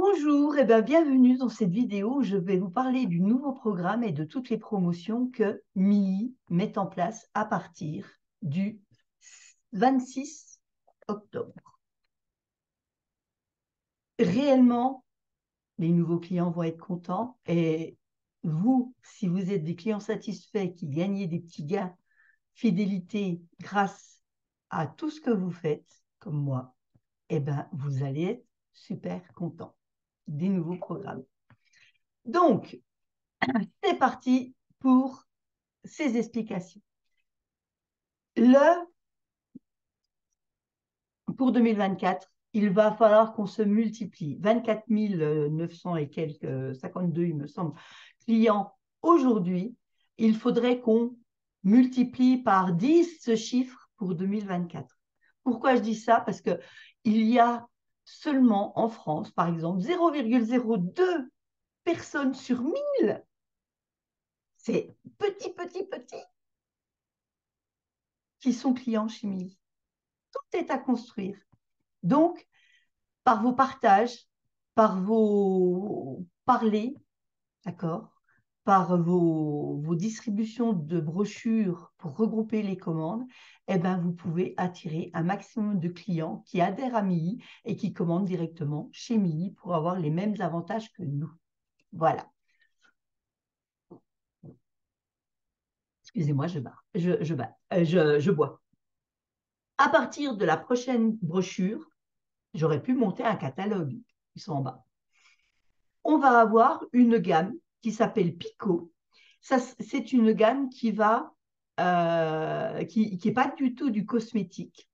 Bonjour et bienvenue dans cette vidéo où je vais vous parler du nouveau programme et de toutes les promotions que MII met en place à partir du 26 octobre. Réellement, les nouveaux clients vont être contents et vous, si vous êtes des clients satisfaits qui gagnez des petits gains fidélité grâce à tout ce que vous faites, comme moi, vous allez être super contents des nouveaux programmes. Donc, c'est parti pour ces explications. Pour 2024, il va falloir qu'on se multiplie. 24 900 et quelques, 52, il me semble, clients aujourd'hui. Il faudrait qu'on multiplie par 10 ce chiffre pour 2024. Pourquoi je dis ça? Parce qu'il y a seulement en France, par exemple, 0,02 personnes sur 1000. C'est petit, petit, petit qui sont clients chez MII. Tout est à construire. Donc, par vos partages, par vos parlers, d'accord, par vos distributions de brochures pour regrouper les commandes, vous pouvez attirer un maximum de clients qui adhèrent à MII et qui commandent directement chez MII pour avoir les mêmes avantages que nous. Voilà. Excusez-moi, je bois. À partir de la prochaine brochure, j'aurais pu monter un catalogue. Ils sont en bas. On va avoir une gamme qui s'appelle Pico. C'est une gamme qui n'est pas du tout du cosmétique,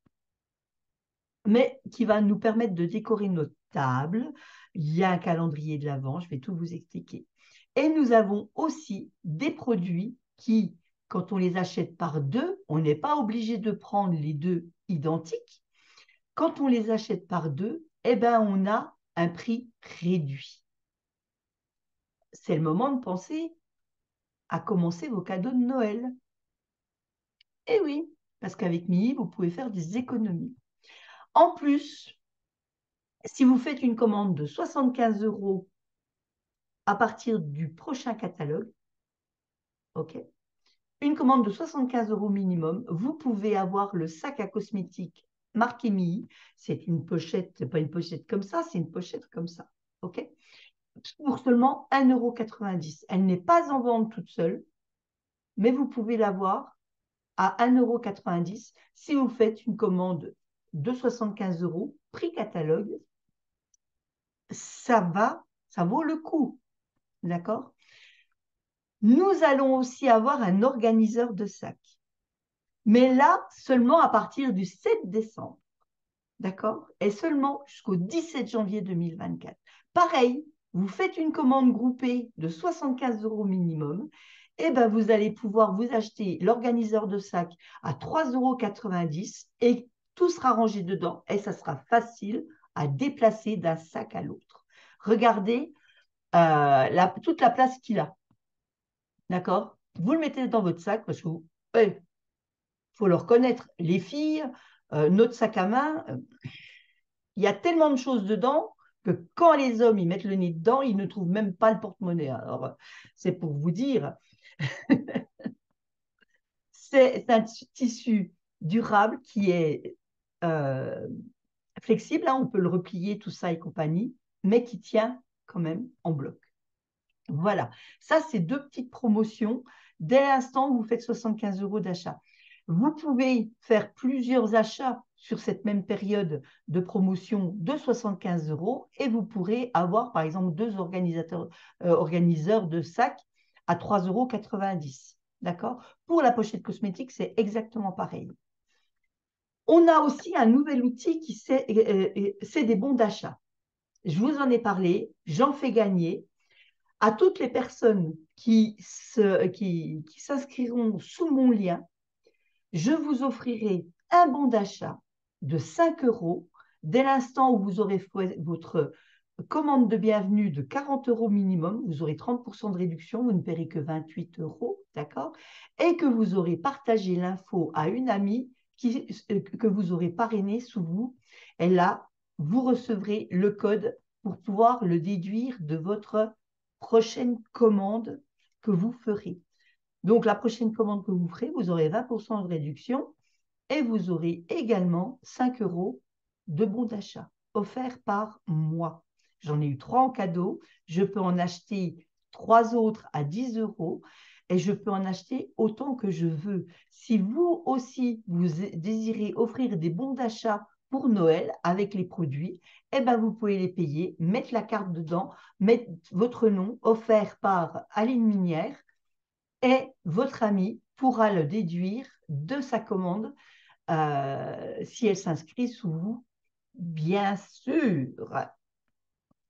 mais qui va nous permettre de décorer notre table. Il y a un calendrier de l'Avent, je vais tout vous expliquer. Et nous avons aussi des produits qui, quand on les achète par deux, on n'est pas obligé de prendre les deux identiques. Quand on les achète par deux, on a un prix réduit. C'est le moment de penser à commencer vos cadeaux de Noël. Eh oui, parce qu'avec MII, vous pouvez faire des économies. En plus, si vous faites une commande de 75 € à partir du prochain catalogue, ok, une commande de 75 € minimum, vous pouvez avoir le sac à cosmétiques marqué MII. C'est une pochette, c'est pas une pochette comme ça, c'est une pochette comme ça, ok, pour seulement 1,90 €. Elle n'est pas en vente toute seule, mais vous pouvez l'avoir à 1,90 € si vous faites une commande de 75 €, prix catalogue, ça vaut le coup. D'accord? Nous allons aussi avoir un organiseur de sac. Mais là, seulement à partir du 7 décembre. D'accord? Et seulement jusqu'au 17 janvier 2024. Pareil, vous faites une commande groupée de 75 € minimum, vous allez pouvoir vous acheter l'organiseur de sac à 3,90 € et tout sera rangé dedans et ça sera facile à déplacer d'un sac à l'autre. Regardez toute la place qu'il a. D'accord? Vous le mettez dans votre sac parce que faut le reconnaître, les filles, notre sac à main, il y a tellement de choses dedans que quand les hommes ils mettent le nez dedans, ils ne trouvent même pas le porte-monnaie. Alors, c'est pour vous dire, c'est un tissu durable qui est euh, flexible, hein, on peut le replier, tout ça et compagnie, mais qui tient quand même en bloc. Voilà, ça c'est deux petites promotions dès l'instant où vous faites 75 € d'achat. Vous pouvez faire plusieurs achats sur cette même période de promotion de 75 € et vous pourrez avoir par exemple deux organiseurs de sacs à 3,90 €. D'accord? Pour la pochette cosmétique, c'est exactement pareil. On a aussi un nouvel outil qui c'est des bons d'achat. Je vous en ai parlé, j'en fais gagner à toutes les personnes qui s'inscriront sous mon lien. Je vous offrirai un bon d'achat de 5 € dès l'instant où vous aurez fait votre commande de bienvenue de 40 € minimum. Vous aurez 30% de réduction, vous ne paierez que 28 €, d'accord? Et que vous aurez partagé l'info à une amie que vous aurez parrainée sous vous. Et là, vous recevrez le code pour pouvoir le déduire de votre prochaine commande que vous ferez. Donc, la prochaine commande que vous ferez, vous aurez 20% de réduction et vous aurez également 5 € de bons d'achat offerts par mois. J'en ai eu 3 en cadeau. Je peux en acheter 3 autres à 10 € et je peux en acheter autant que je veux. Si vous aussi, vous désirez offrir des bons d'achat pour Noël avec les produits, eh ben vous pouvez les payer, mettre la carte dedans, mettre votre nom offert par Aline Minière et votre ami pourra le déduire de sa commande si elle s'inscrit sous vous, bien sûr.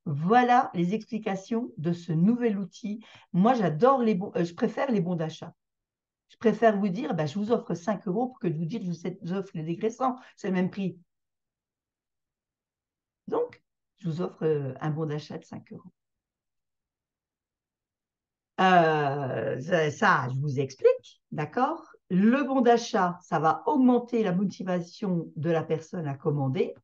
Voilà les explications de ce nouvel outil. Moi, j'adore les bons, je préfère les bons d'achat. Je préfère vous dire, ben, je vous offre 5 € pour que de vous dire, je vous offre les dégraissants. C'est le même prix. Donc, je vous offre un bon d'achat de 5 €. Ça, je vous explique, d'accord? Le bon d'achat, ça va augmenter la motivation de la personne à commander.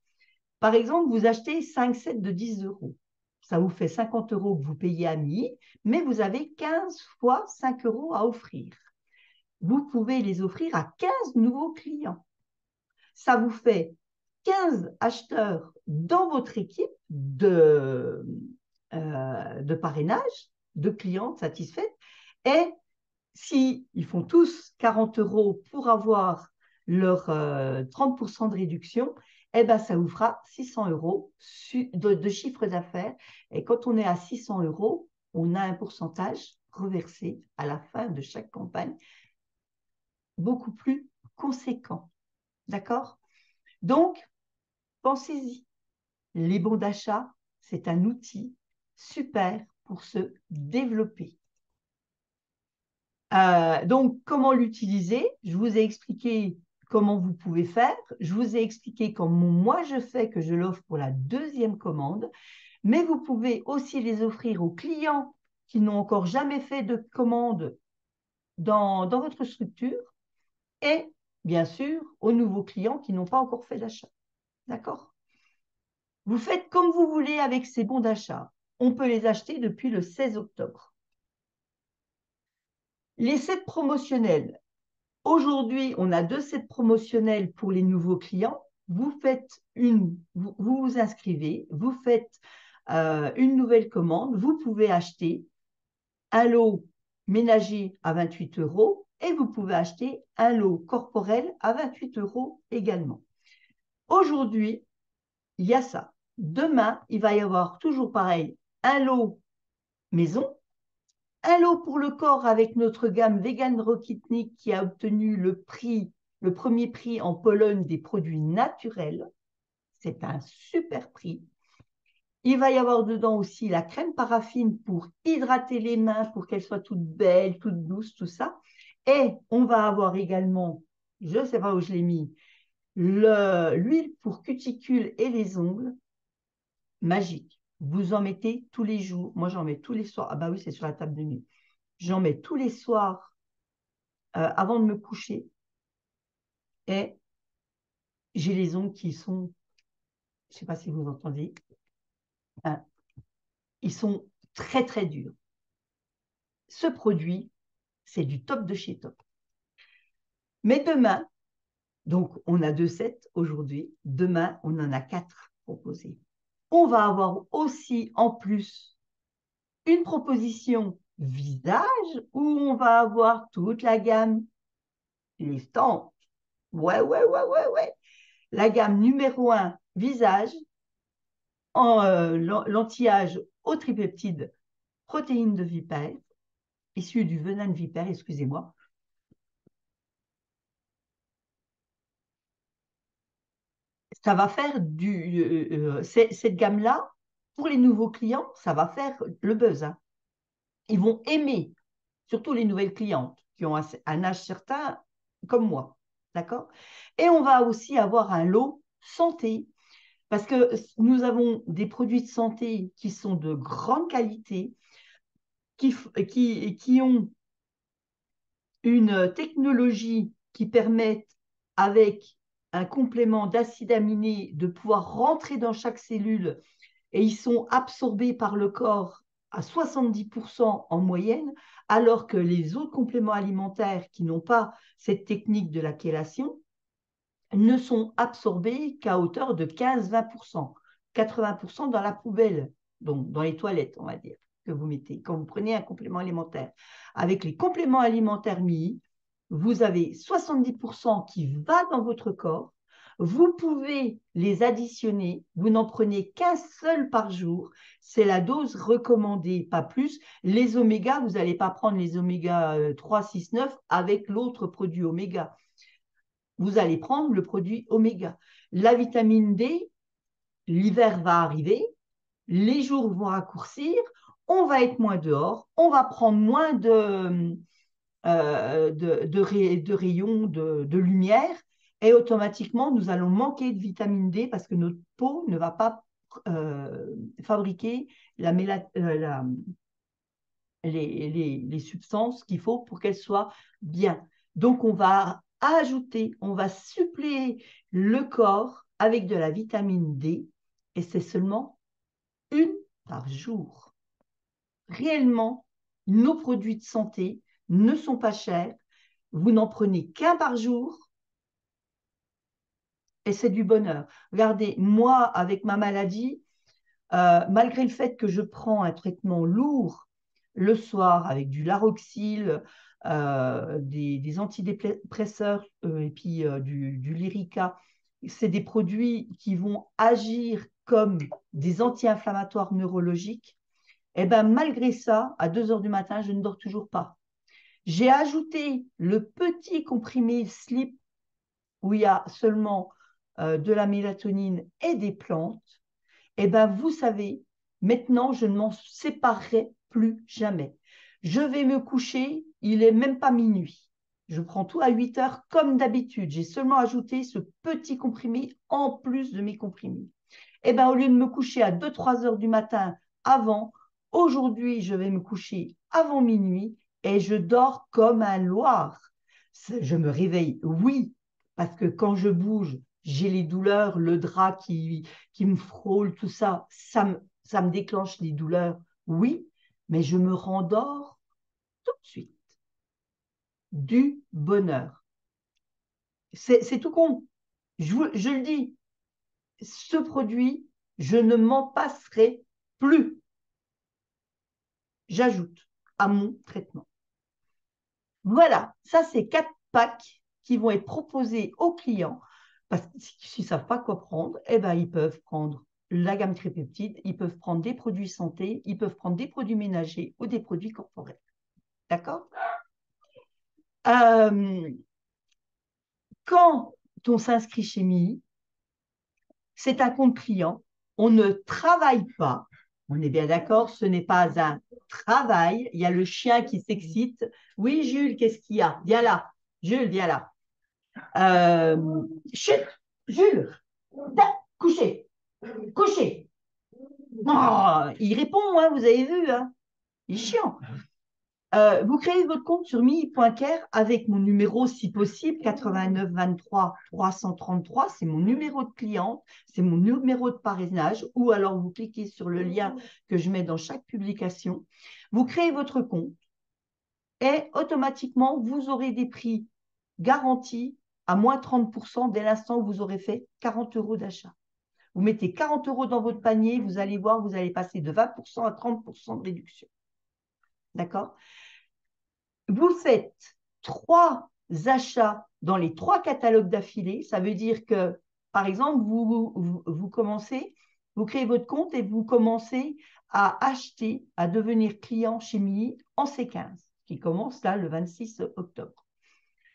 Par exemple, vous achetez 5 sets de 10 €. Ça vous fait 50 € que vous payez à mi, mais vous avez 15 fois 5 € à offrir. Vous pouvez les offrir à 15 nouveaux clients. Ça vous fait 15 acheteurs dans votre équipe de parrainage, de clientes satisfaites. Et si ils font tous 40 € pour avoir leur 30% de réduction, eh ben, ça vous fera 600 € de chiffre d'affaires. Et quand on est à 600 €, on a un pourcentage reversé à la fin de chaque campagne beaucoup plus conséquent. D'accord? Donc, pensez-y. Les bons d'achat, c'est un outil super pour se développer. Donc, comment l'utiliser? Je vous ai expliqué comment vous pouvez faire. Je vous ai expliqué comment moi je fais, que je l'offre pour la deuxième commande. Mais vous pouvez aussi les offrir aux clients qui n'ont encore jamais fait de commande dans votre structure et bien sûr aux nouveaux clients qui n'ont pas encore fait d'achat. D'accord? Vous faites comme vous voulez avec ces bons d'achat. On peut les acheter depuis le 16 octobre. Les sets promotionnels. Aujourd'hui, on a 2 sets promotionnels pour les nouveaux clients. Vous vous inscrivez, vous faites une nouvelle commande. Vous pouvez acheter un lot ménager à 28 € et vous pouvez acheter un lot corporel à 28 € également. Aujourd'hui, il y a ça. Demain, il va y avoir toujours pareil, un lot maison, un lot pour le corps avec notre gamme Vegan Rokitnik qui a obtenu le premier prix en Pologne des produits naturels. C'est un super prix. Il va y avoir dedans aussi la crème paraffine pour hydrater les mains, pour qu'elles soient toutes belles, toutes douces, tout ça. Et on va avoir également, je ne sais pas où je l'ai mis, l'huile pour cuticules et les ongles, magique. Vous en mettez tous les jours. Moi, j'en mets tous les soirs. Ah bah oui, c'est sur la table de nuit. J'en mets tous les soirs avant de me coucher. Et j'ai les ongles qui sont, je ne sais pas si vous entendez, hein, ils sont très, très durs. Ce produit, c'est du top de chez top. Mais demain, donc on a 2 sets aujourd'hui, demain, on en a 4 proposés. On va avoir aussi en plus une proposition visage où on va avoir toute la gamme liftant. Ouais. La gamme numéro 1, visage, en l'anti-âge au tripeptide protéines de vipère, issu du venin de vipère, excusez-moi. Ça va faire cette gamme-là, pour les nouveaux clients, ça va faire le buzz. Hein. Ils vont aimer, surtout les nouvelles clientes qui ont un âge certain comme moi. D'accord? Et on va aussi avoir un lot santé, parce que nous avons des produits de santé qui sont de grande qualité, qui ont une technologie qui permet, avec un complément d'acides aminés, de pouvoir rentrer dans chaque cellule et ils sont absorbés par le corps à 70% en moyenne, alors que les autres compléments alimentaires qui n'ont pas cette technique de la chélation ne sont absorbés qu'à hauteur de 15-20%, 80% dans la poubelle, donc dans les toilettes, on va dire, que vous mettez quand vous prenez un complément alimentaire. Avec les compléments alimentaires MII, vous avez 70% qui va dans votre corps. Vous pouvez les additionner, vous n'en prenez qu'un seul par jour, c'est la dose recommandée, pas plus. Les oméga, vous n'allez pas prendre les oméga 3, 6, 9 avec l'autre produit oméga. Vous allez prendre le produit oméga. La vitamine D, l'hiver va arriver, les jours vont raccourcir, on va être moins dehors, on va prendre moins de rayons de lumière et automatiquement, nous allons manquer de vitamine D parce que notre peau ne va pas fabriquer les substances qu'il faut pour qu'elle soit bien. Donc, on va ajouter, on va suppléer le corps avec de la vitamine D et c'est seulement une par jour. Réellement, nos produits de santé ne sont pas chers. Vous n'en prenez qu'un par jour et c'est du bonheur. Regardez, moi, avec ma maladie, malgré le fait que je prends un traitement lourd le soir avec du Laroxyl, des antidépresseurs et puis du Lyrica, c'est des produits qui vont agir comme des anti-inflammatoires neurologiques. Et bien, malgré ça, à 2 heures du matin, je ne dors toujours pas. J'ai ajouté le petit comprimé Sleep où il y a seulement de la mélatonine et des plantes. Eh bien, vous savez, maintenant, je ne m'en séparerai plus jamais. Je vais me coucher, il n'est même pas minuit. Je prends tout à 8 heures comme d'habitude. J'ai seulement ajouté ce petit comprimé en plus de mes comprimés. Eh bien, au lieu de me coucher à 2-3 heures du matin avant, aujourd'hui, je vais me coucher avant minuit et je dors comme un loir. Je me réveille, oui, parce que quand je bouge, j'ai les douleurs, le drap qui me frôle, tout ça, ça me déclenche les douleurs, oui, mais je me rendors tout de suite. Du bonheur. C'est tout con. Je le dis, ce produit, je ne m'en passerai plus. J'ajoute à mon traitement. Voilà, ça c'est 4 packs qui vont être proposés aux clients parce que s'ils ne savent pas quoi prendre, eh ben, ils peuvent prendre la gamme tripeptide, ils peuvent prendre des produits santé, ils peuvent prendre des produits ménagers ou des produits corporels. D'accord? Quand on s'inscrit chez MI, c'est un compte client, on ne travaille pas, on est bien d'accord, ce n'est pas un travail, il y a le chien qui s'excite. Oui, Jules, qu'est-ce qu'il y a? Viens là, Jules, viens là. Chut, Jules, couchez, couchez. Oh, il répond, hein, vous avez vu, hein, il est chiant. Vous créez votre compte sur mi.care avec mon numéro, si possible, 89 23 333. C'est mon numéro de cliente, c'est mon numéro de parrainage, ou alors vous cliquez sur le lien que je mets dans chaque publication. Vous créez votre compte et automatiquement, vous aurez des prix garantis à moins 30% dès l'instant où vous aurez fait 40 € d'achat. Vous mettez 40 € dans votre panier, vous allez voir, vous allez passer de 20% à 30% de réduction. D'accord? Vous faites 3 achats dans les 3 catalogues d'affilée. Ça veut dire que, par exemple, vous commencez, vous créez votre compte et vous commencez à acheter, à devenir client chez MI en C15, qui commence là le 26 octobre.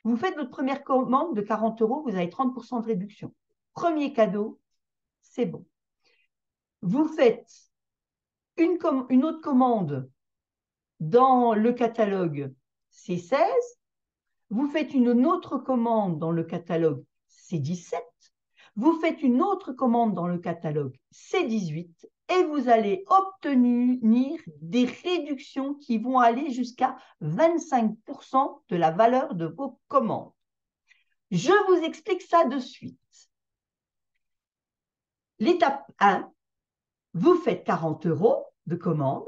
Vous faites votre première commande de 40 €, vous avez 30% de réduction. Premier cadeau, c'est bon. Vous faites une autre commande dans le catalogue C16, vous faites une autre commande dans le catalogue C17, vous faites une autre commande dans le catalogue C18 et vous allez obtenir des réductions qui vont aller jusqu'à 25% de la valeur de vos commandes. Je vous explique ça de suite. L'étape 1, vous faites 40 € de commande,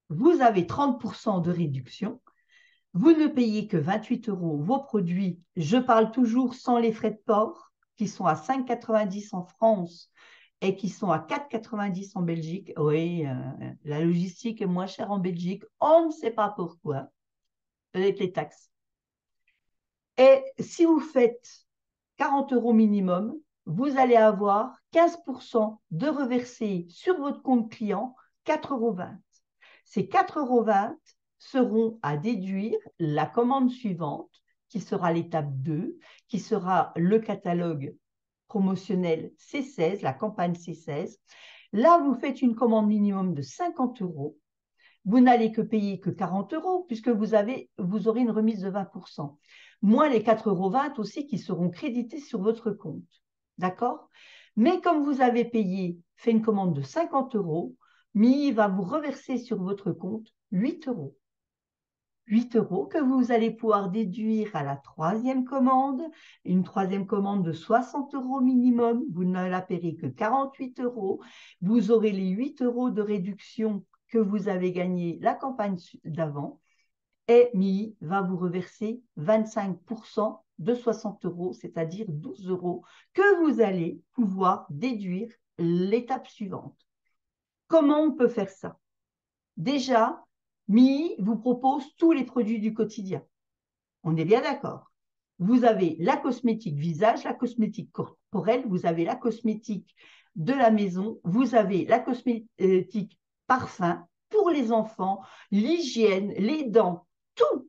vous avez 30% de réduction, vous ne payez que 28 € vos produits, je parle toujours sans les frais de port, qui sont à 5,90 € en France et qui sont à 4,90 € en Belgique. Oui, la logistique est moins chère en Belgique, on ne sait pas pourquoi, avec les taxes. Et si vous faites 40 € minimum, vous allez avoir 15% de reversés sur votre compte client, 4,20 €. Ces 4,20 € seront à déduire la commande suivante, qui sera l'étape 2, qui sera le catalogue promotionnel C16, la campagne C16. Là, vous faites une commande minimum de 50 €. Vous n'allez que payer que 40 € puisque vous aurez une remise de 20%. Moins les 4,20 € aussi qui seront crédités sur votre compte. D'accord? Mais comme vous avez fait une commande de 50 €, MII va vous reverser sur votre compte 8 €. 8 € que vous allez pouvoir déduire à la troisième commande, une troisième commande de 60 € minimum, vous ne la paierez que 48 €, vous aurez les 8 € de réduction que vous avez gagné la campagne d'avant, et MII va vous reverser 25% de 60 €, c'est-à-dire 12 € que vous allez pouvoir déduire l'étape suivante. Comment on peut faire ça? Déjà, MII vous propose tous les produits du quotidien. On est bien d'accord. Vous avez la cosmétique visage, la cosmétique corporelle, vous avez la cosmétique de la maison, vous avez la cosmétique parfum pour les enfants, l'hygiène, les dents, tout.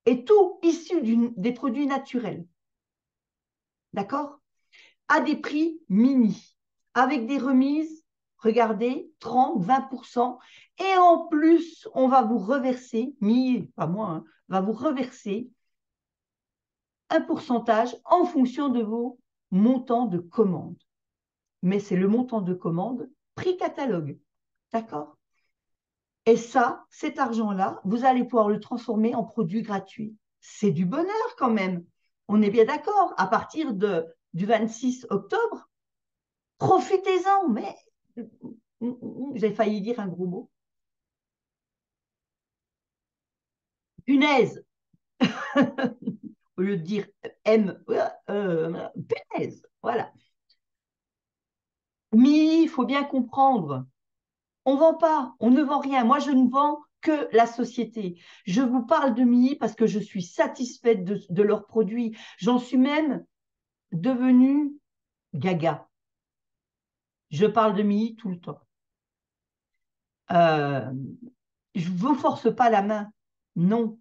Et tout issu des produits naturels. D'accord? À des prix mini, avec des remises, regardez, 30, 20%. Et en plus, on va vous reverser, pas moi, hein, va vous reverser un pourcentage en fonction de vos montants de commande. Mais c'est le montant de commande prix catalogue. D'accord? Et ça, cet argent-là, vous allez pouvoir le transformer en produit gratuit. C'est du bonheur quand même. On est bien d'accord. À partir du 26 octobre, profitez-en. Mais j'ai failli dire un gros mot. Punaise. Au lieu de dire M, punaise. Voilà. Mais il faut bien comprendre. On ne vend pas, on ne vend rien. Moi, je ne vends que la société. Je vous parle de MII parce que je suis satisfaite de leurs produits. J'en suis même devenue gaga. Je parle de MII tout le temps. Je ne vous force pas la main, non.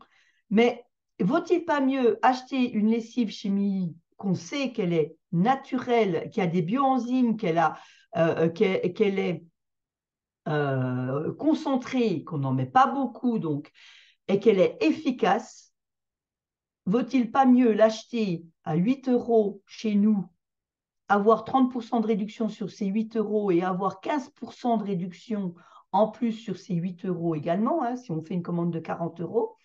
Mais vaut-il pas mieux acheter une lessive chez MII qu'on sait qu'elle est naturelle, qu'il y a des bioenzymes, qu'elle est concentrée, qu'on n'en met pas beaucoup, donc, et qu'elle est efficace, vaut-il pas mieux l'acheter à 8 € chez nous, avoir 30% de réduction sur ces 8 € et avoir 15% de réduction en plus sur ces 8 € également, hein, si on fait une commande de 40 €,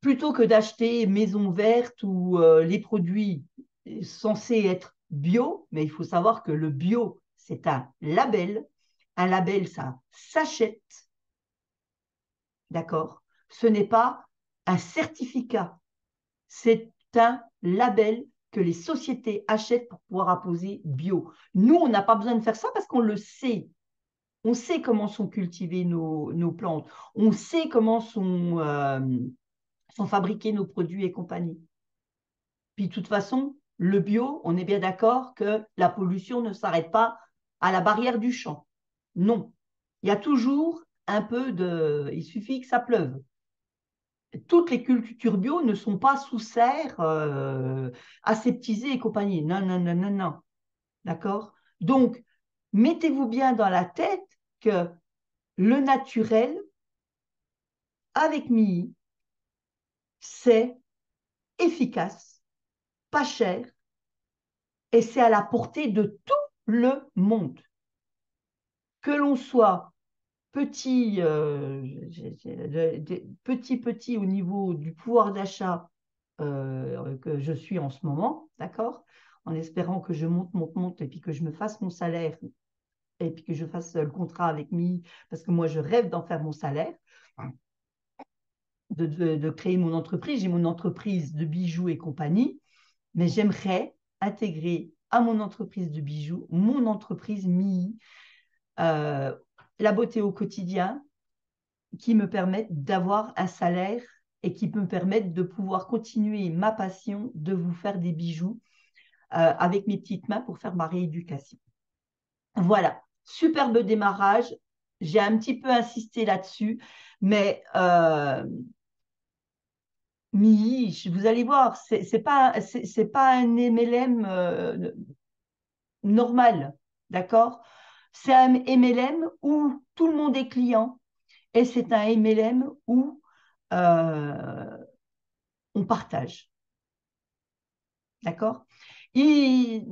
plutôt que d'acheter Maison Verte ou les produits censés être bio, mais il faut savoir que le bio, c'est un label. Un label, ça s'achète, d'accord? Ce n'est pas un certificat, c'est un label que les sociétés achètent pour pouvoir apposer bio. Nous, on n'a pas besoin de faire ça parce qu'on le sait. On sait comment sont cultivées nos plantes. On sait comment sont fabriqués nos produits et compagnie. Puis, de toute façon, le bio, on est bien d'accord que la pollution ne s'arrête pas à la barrière du champ. Non. Il y a toujours un peu de... Il suffit que ça pleuve. Toutes les cultures bio ne sont pas sous serre, aseptisées et compagnie. Non, non, non, non, non. D'accord? Donc, mettez-vous bien dans la tête que le naturel, avec MII, c'est efficace, pas cher, et c'est à la portée de tout le monde. Que l'on soit petit, petit au niveau du pouvoir d'achat que je suis en ce moment, d'accord? En espérant que je monte, et puis que je me fasse mon salaire et puis que je fasse le contrat avec Mi, parce que moi, je rêve d'en faire mon salaire, de créer mon entreprise. J'ai mon entreprise de bijoux et compagnie, mais j'aimerais intégrer à mon entreprise de bijoux mon entreprise Mi, la beauté au quotidien, qui me permettent d'avoir un salaire et qui me permettent de pouvoir continuer ma passion de vous faire des bijoux avec mes petites mains pour faire ma rééducation. Voilà, superbe démarrage. J'ai un petit peu insisté là-dessus, mais vous allez voir, c'est pas un MLM normal, d'accord? C'est un MLM où tout le monde est client et c'est un MLM où euh, on partage, d'accord? Et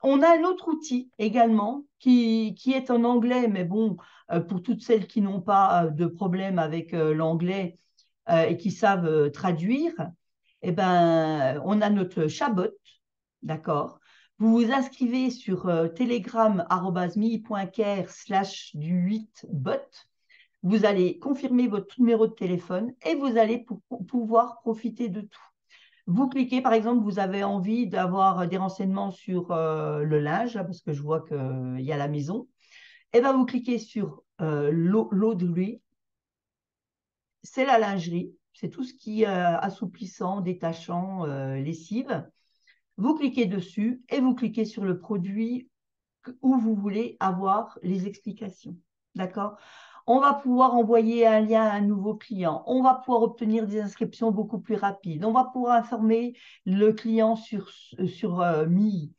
on a un autre outil également qui est en anglais, mais bon, pour toutes celles qui n'ont pas de problème avec l'anglais et qui savent traduire, eh ben, on a notre chatbot, d'accord? Vous vous inscrivez sur telegram.me.care/du8bot. Vous allez confirmer votre numéro de téléphone et vous allez pouvoir profiter de tout. Vous cliquez, par exemple, vous avez envie d'avoir des renseignements sur le linge, parce que je vois qu'il y a la maison. Et bien, vous cliquez sur laundry, c'est la lingerie, c'est tout ce qui est assouplissant, détachant, lessive. Vous cliquez dessus et vous cliquez sur le produit où vous voulez avoir les explications. D'accord? On va pouvoir envoyer un lien à un nouveau client. On va pouvoir obtenir des inscriptions beaucoup plus rapides. On va pouvoir informer le client sur Mi,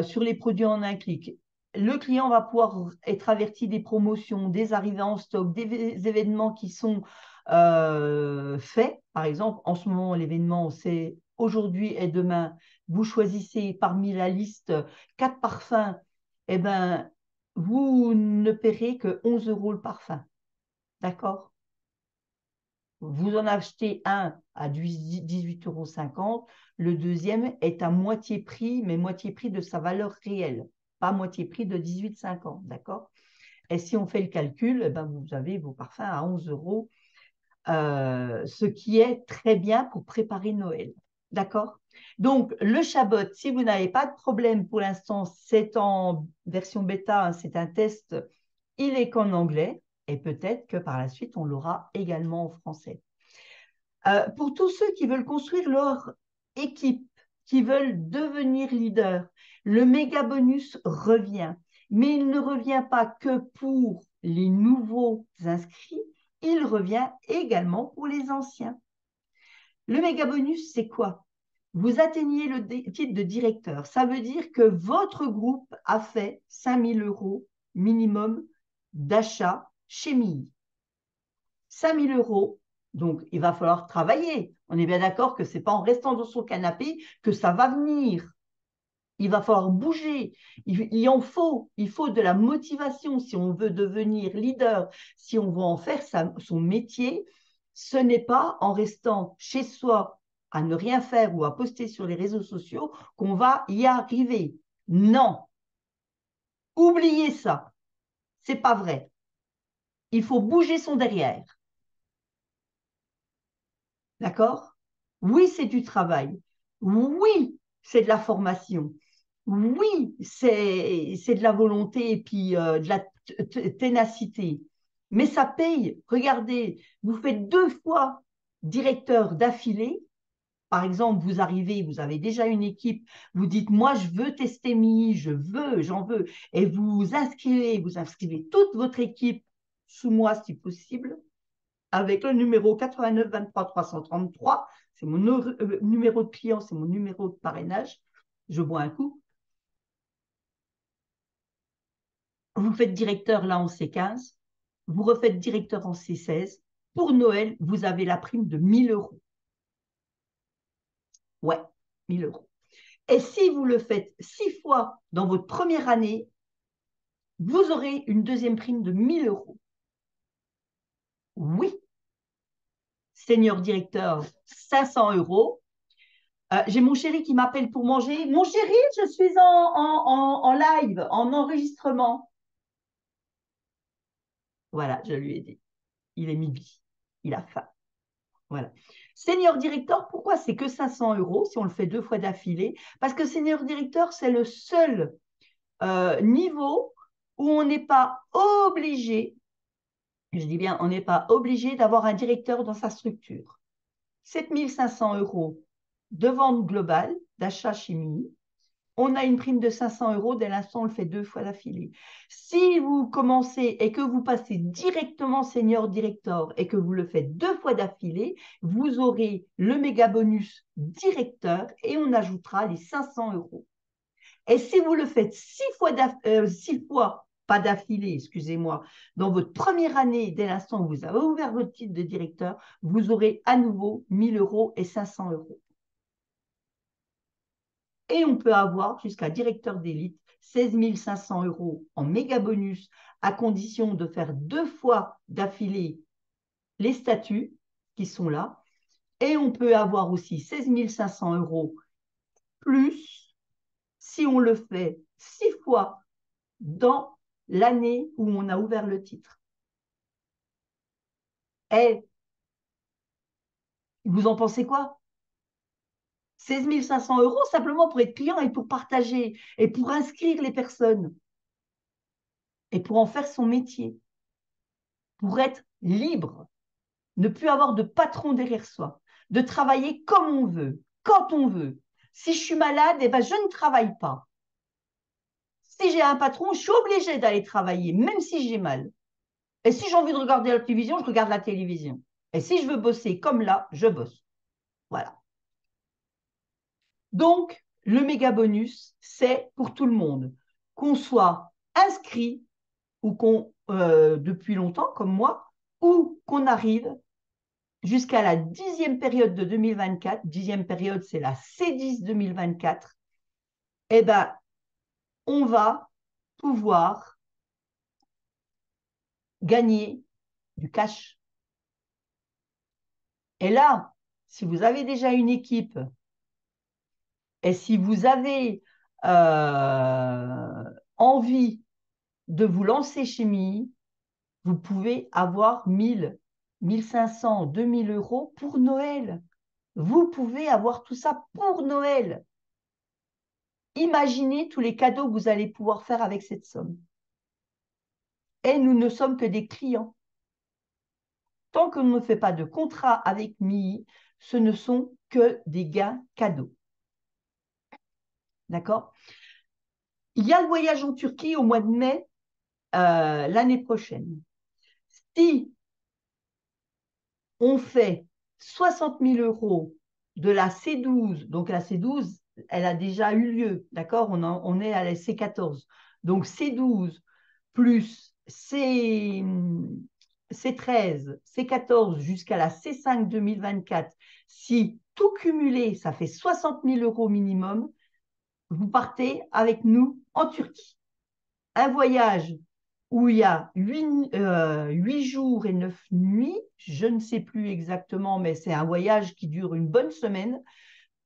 sur les produits en un clic. Le client va pouvoir être averti des promotions, des arrivées en stock, des événements qui sont faits. Par exemple, en ce moment, l'événement, c'est aujourd'hui et demain. Vous choisissez parmi la liste 4 parfums. Eh bien, vous ne paierez que 11 euros le parfum. D'accord? Vous en achetez un à 18,50 €, le deuxième est à moitié prix, mais moitié prix de sa valeur réelle, pas moitié prix de 18,50 €, d'accord? Et si on fait le calcul, eh ben vous avez vos parfums à 11 euros, ce qui est très bien pour préparer Noël, d'accord? Donc, le Chabot, si vous n'avez pas de problème pour l'instant, c'est en version bêta, hein, c'est un test, il est qu'en anglais, et peut-être que par la suite, on l'aura également en français. Pour tous ceux qui veulent construire leur équipe, qui veulent devenir leader, le méga bonus revient. Mais il ne revient pas que pour les nouveaux inscrits, il revient également pour les anciens. Le méga bonus, c'est quoi? Vous atteignez le titre de directeur. Ça veut dire que votre groupe a fait 5 000 € minimum d'achat chez MI. 5 000 €. Donc, il va falloir travailler. On est bien d'accord que ce n'est pas en restant dans son canapé que ça va venir. Il va falloir bouger. Il en faut. Il faut de la motivation si on veut devenir leader, si on veut en faire son métier. Ce n'est pas en restant chez soi à ne rien faire ou à poster sur les réseaux sociaux qu'on va y arriver. Non. Oubliez ça. C'est pas vrai. Il faut bouger son derrière. D'accord? Oui, c'est du travail. Oui, c'est de la formation. Oui, c'est de la volonté et puis de la ténacité. Mais ça paye. Regardez, vous faites 2 fois directeur d'affilée. Par exemple, vous arrivez, vous avez déjà une équipe, vous dites, moi, je veux tester MI, j'en veux, et vous inscrivez toute votre équipe sous moi si possible avec le numéro 89 23 333. C'est mon numéro de client, c'est mon numéro de parrainage. Je bois un coup. Vous faites directeur là en C15, vous refaites directeur en C16. Pour Noël, vous avez la prime de 1 000 €. Ouais, 1 000 €. Et si vous le faites 6 fois dans votre première année, vous aurez une deuxième prime de 1 000 €. Oui, senior directeur, 500 €. J'ai mon chéri qui m'appelle pour manger. Mon chéri, je suis en live, en enregistrement. Voilà, je lui ai dit. Il est midi. Il a faim. Voilà. Senior directeur, pourquoi c'est que 500 € si on le fait 2 fois d'affilée? Parce que senior directeur, c'est le seul niveau où on n'est pas obligé, je dis bien, on n'est pas obligé d'avoir un directeur dans sa structure. 7 500 € de vente globale, d'achat chimie. On a une prime de 500 € dès l'instant où on le fait 2 fois d'affilée. Si vous commencez et que vous passez directement senior directeur et que vous le faites 2 fois d'affilée, vous aurez le méga bonus directeur et on ajoutera les 500 €. Et si vous le faites 6 fois, pas d'affilée, excusez-moi, dans votre première année, dès l'instant où vous avez ouvert votre titre de directeur, vous aurez à nouveau 1 000 € et 500 €. Et on peut avoir jusqu'à directeur d'élite 16 500 € en méga bonus à condition de faire 2 fois d'affilée les statuts qui sont là. Et on peut avoir aussi 16 500 € plus si on le fait 6 fois dans l'année où on a ouvert le titre. Et vous en pensez quoi? 16 500 € simplement pour être client et pour partager et pour inscrire les personnes et pour en faire son métier, pour être libre, ne plus avoir de patron derrière soi, de travailler comme on veut, quand on veut. Si je suis malade, eh ben, je ne travaille pas. Si j'ai un patron, je suis obligée d'aller travailler, même si j'ai mal. Et si j'ai envie de regarder la télévision, je regarde la télévision. Et si je veux bosser comme là, je bosse. Voilà. Donc, le méga bonus, c'est pour tout le monde. Qu'on soit inscrit ou depuis longtemps, comme moi, ou qu'on arrive jusqu'à la 10e période de 2024, 10e période, c'est la C10 2024, eh ben, on va pouvoir gagner du cash. Et là, si vous avez déjà une équipe et si vous avez envie de vous lancer chez MI, vous pouvez avoir 1000, 1500, 2000 € pour Noël. Vous pouvez avoir tout ça pour Noël. Imaginez tous les cadeaux que vous allez pouvoir faire avec cette somme. Et nous ne sommes que des clients. Tant qu'on ne fait pas de contrat avec MI, ce ne sont que des gains cadeaux. D'accord? Il y a le voyage en Turquie au mois de mai l'année prochaine. Si on fait 60 000 € de la C12, donc la C12, elle a déjà eu lieu, d'accord? On est à la C14. Donc C12 plus C13, C14 jusqu'à la C5 2024, si tout cumulé, ça fait 60 000 € minimum, vous partez avec nous en Turquie. Un voyage où il y a 8 jours et 9 nuits, je ne sais plus exactement, mais c'est un voyage qui dure une bonne semaine,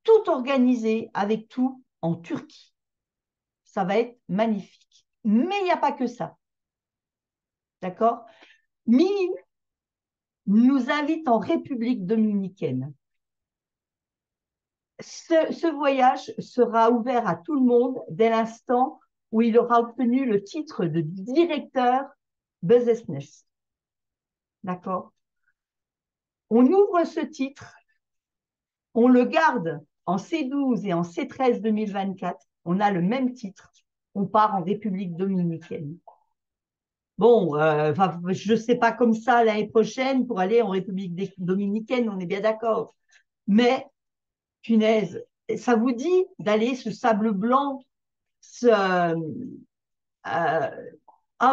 tout organisé avec tout en Turquie. Ça va être magnifique. Mais il n'y a pas que ça. D'accord? MI nous invite en République dominicaine. Ce voyage sera ouvert à tout le monde dès l'instant où il aura obtenu le titre de directeur business. D'accord? On ouvre ce titre, on le garde en C12 et en C13 2024, on a le même titre, on part en République dominicaine. Bon, je ne sais pas comme ça l'année prochaine pour aller en République dominicaine, on est bien d'accord. Mais, punaise, ça vous dit d'aller ce sable blanc, ah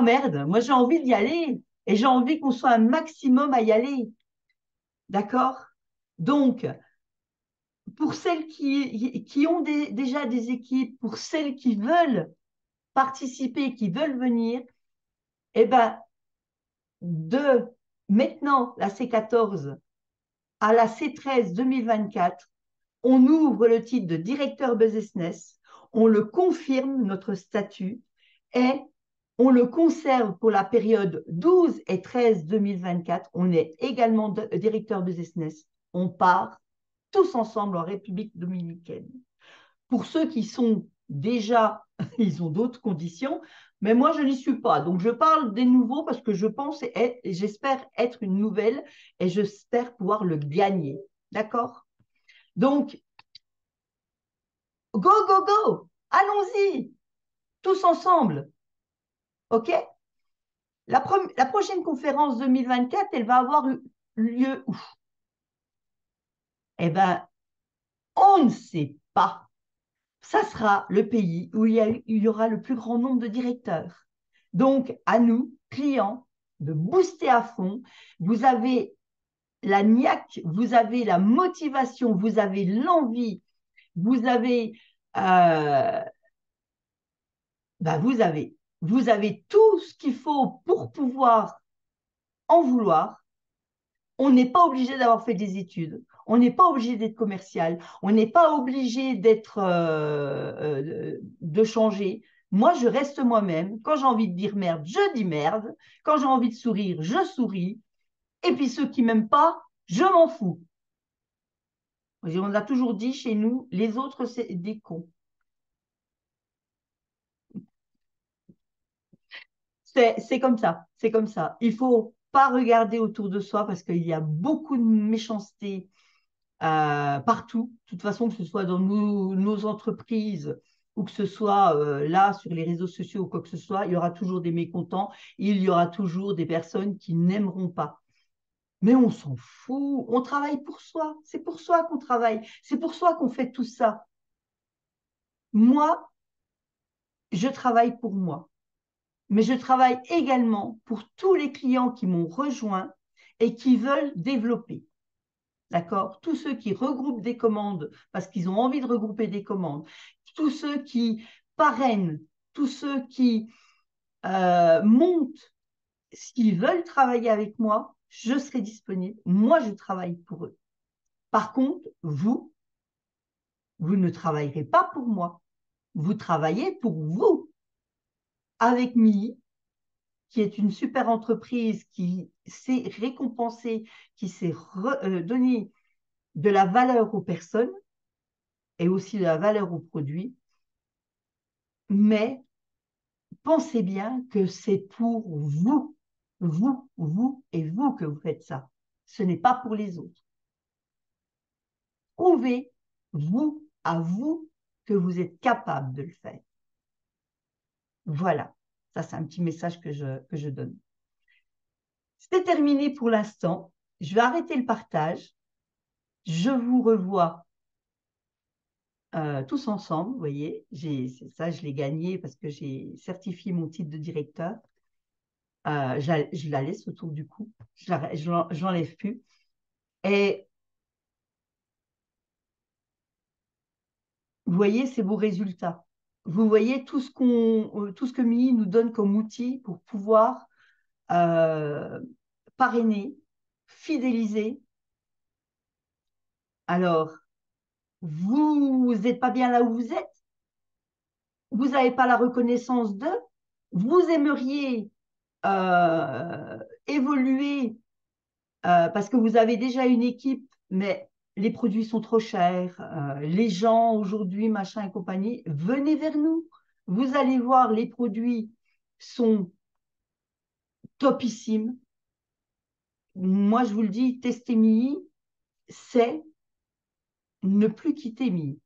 merde, moi j'ai envie d'y aller et j'ai envie qu'on soit un maximum à y aller. D'accord? Donc, pour celles qui ont déjà des équipes, pour celles qui veulent participer, qui veulent venir, eh ben, de maintenant la C14 à la C13 2024, on ouvre le titre de directeur business, on le confirme, notre statut, et On le conserve pour la période 12 et 13 2024. On est également directeur de business. On part tous ensemble en République dominicaine. Pour ceux qui sont déjà, ils ont d'autres conditions, mais moi, je n'y suis pas. Donc, je parle des nouveaux parce que je pense et j'espère être une nouvelle et j'espère pouvoir le gagner. D'accord? Donc, go, go, go! Allons-y, tous ensemble. OK? La prochaine conférence 2024, elle va avoir lieu où? Eh bien, on ne sait pas. Ça sera le pays où il y aura le plus grand nombre de directeurs. Donc, à nous, clients, de booster à fond. Vous avez la niaque, vous avez la motivation, vous avez l'envie, vous avez, euh, vous avez tout ce qu'il faut pour pouvoir en vouloir. On n'est pas obligé d'avoir fait des études, on n'est pas obligé d'être commercial, on n'est pas obligé de changer. Moi, je reste moi-même. Quand j'ai envie de dire merde, je dis merde. Quand j'ai envie de sourire, je souris. Et puis ceux qui m'aiment pas, je m'en fous. On a toujours dit chez nous, les autres, c'est des cons. C'est comme ça, c'est comme ça. Il faut pas regarder autour de soi parce qu'il y a beaucoup de méchanceté partout. De toute façon, que ce soit dans nos entreprises ou que ce soit là sur les réseaux sociaux ou quoi que ce soit, il y aura toujours des mécontents. Il y aura toujours des personnes qui n'aimeront pas. Mais on s'en fout. On travaille pour soi. C'est pour soi qu'on travaille. C'est pour soi qu'on fait tout ça. Moi, je travaille pour moi. Mais je travaille également pour tous les clients qui m'ont rejoint et qui veulent développer. D'accord? Tous ceux qui regroupent des commandes parce qu'ils ont envie de regrouper des commandes, tous ceux qui parrainent, tous ceux qui montent, s'ils veulent travailler avec moi, je serai disponible. Moi, je travaille pour eux. Par contre, vous ne travaillerez pas pour moi. Vous travaillez pour vous. Avec MI, qui est une super entreprise qui s'est récompensée, qui s'est donné de la valeur aux personnes et aussi de la valeur aux produits. Mais pensez bien que c'est pour vous et vous que vous faites ça. Ce n'est pas pour les autres. Prouvez, vous, à vous, que vous êtes capable de le faire. Voilà, ça c'est un petit message que je donne. C'est terminé pour l'instant. Je vais arrêter le partage. Je vous revois tous ensemble. Vous voyez, ça, je l'ai gagné parce que j'ai certifié mon titre de directeur. Je la laisse autour du cou. Je l'enlève plus. Et vous voyez, c'est vos résultats. Vous voyez tout ce tout ce que MII nous donne comme outil pour pouvoir euh, parrainer, fidéliser. Alors, vous n'êtes pas bien là où vous êtes, vous n'avez pas la reconnaissance d'eux, vous aimeriez évoluer parce que vous avez déjà une équipe, mais les produits sont trop chers, les gens aujourd'hui, machin et compagnie, venez vers nous. Vous allez voir, les produits sont topissimes. Moi, je vous le dis, tester MII, c'est ne plus quitter MII.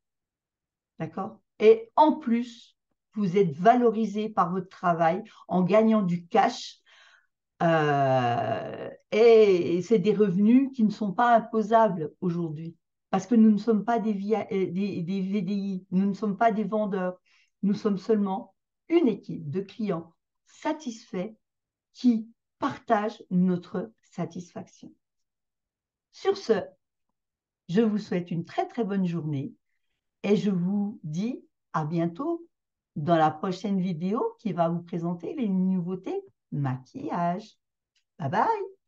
D'accord? Et en plus, vous êtes valorisé par votre travail en gagnant du cash. Et c'est des revenus qui ne sont pas imposables aujourd'hui. Parce que nous ne sommes pas des VDI, nous ne sommes pas des vendeurs. Nous sommes seulement une équipe de clients satisfaits qui partagent notre satisfaction. Sur ce, je vous souhaite une très très bonne journée et je vous dis à bientôt dans la prochaine vidéo qui va vous présenter les nouveautés maquillage. Bye bye!